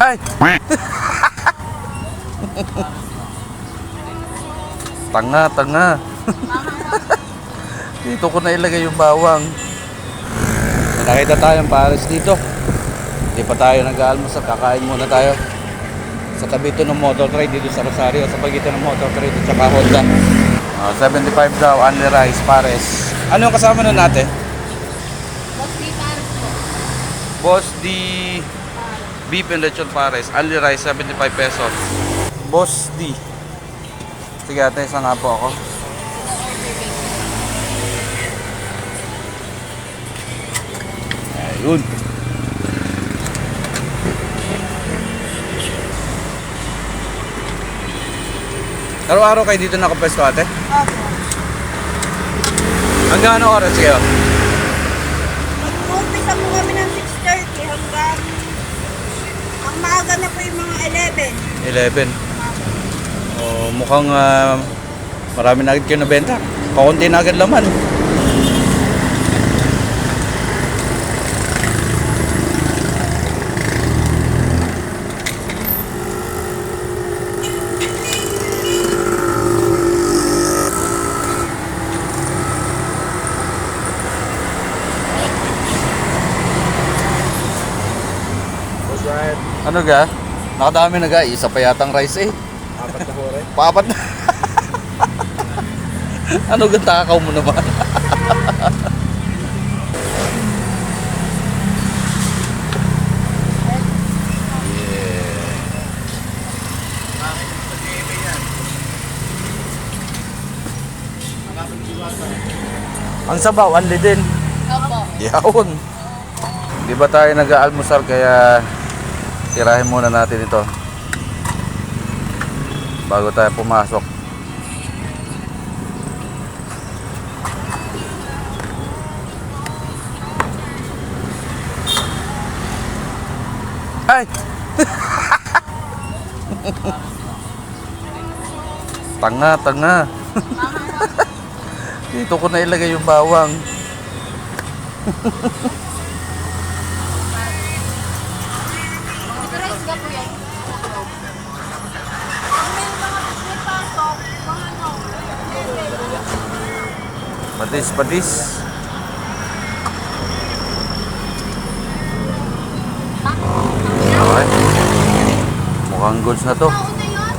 Ay! Tanga, tanga. Dito ko na ilagay yung bawang. Nakita tayong pares dito. Hindi pa tayo nag-aalmusal. Kakain muna tayo sa tabi ito ng motor trade dito sa Rosario, sa pagitan ng motor trade at saka Honda. 75 daw, only rice, pares. Ano yung kasama nun natin? Boss D pares po. Boss D beef and lechon pares, only rice, 75 pesos. Boss D. Sige ate, isa nga po ako. Ayun. Araw-araw kayo dito nakapwesto ate? Opo. Hanggang ano oras kayo? Mag-umpisa po kami ng 6:30 hanggang ang maaga na po yung mga 11. 11. Oh, mukhang marami na agad kayo nabenta. Kakunti na agad laman. Ano ga? Nakadami na ga. Isa pa yatang rice eh. Apat na hore. Paapat na. Ano ga takaw mo naman? Ang sabaw, anli din. Opo. Yawon. Di ba tayo nag-aalmusal kaya tirahin muna natin ito bago tayo pumasok. Ay! Tanga, tanga. Dito ko na ilagay yung bawang. Rice ka po yan. May pasok, mga ano, Patis, patis. Okay. Mukhang goods na to. Nauna yun?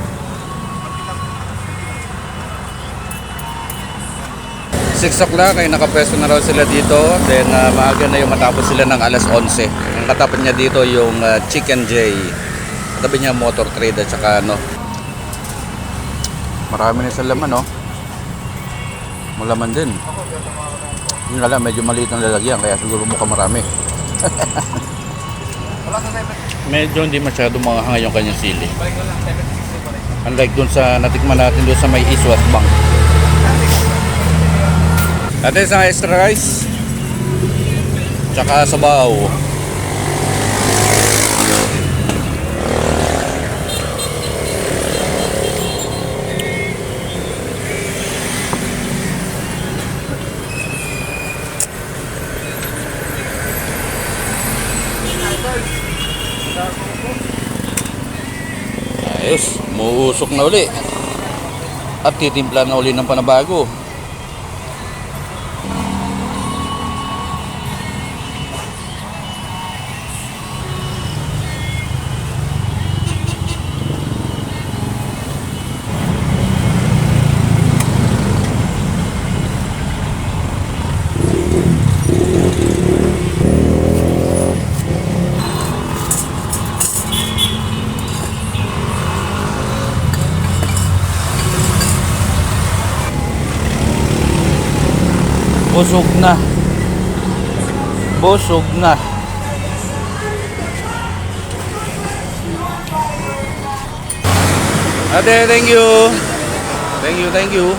Six o'clock ay nakapwesto na raw sila dito. Then maaga na yung matapos sila ng alas 11. Ang katapat niya dito yung Chicken J. Katabi niya motor trade at saka ano. Marami na sa laman, no? Malaman din. Yung alam, medyo maliit ang lalagyan kaya siguro mukha marami. Medyo hindi masyado mga hanga yung kanyang sili. Unlike dun sa natikman natin dun sa may Iswas Bank. Natin sa extra rice. Tsaka sabaw. Ayos, muusok na uli. At titimpla na uli ng panabago. Busog na. Busog na. Ate, thank you. Thank you, thank you.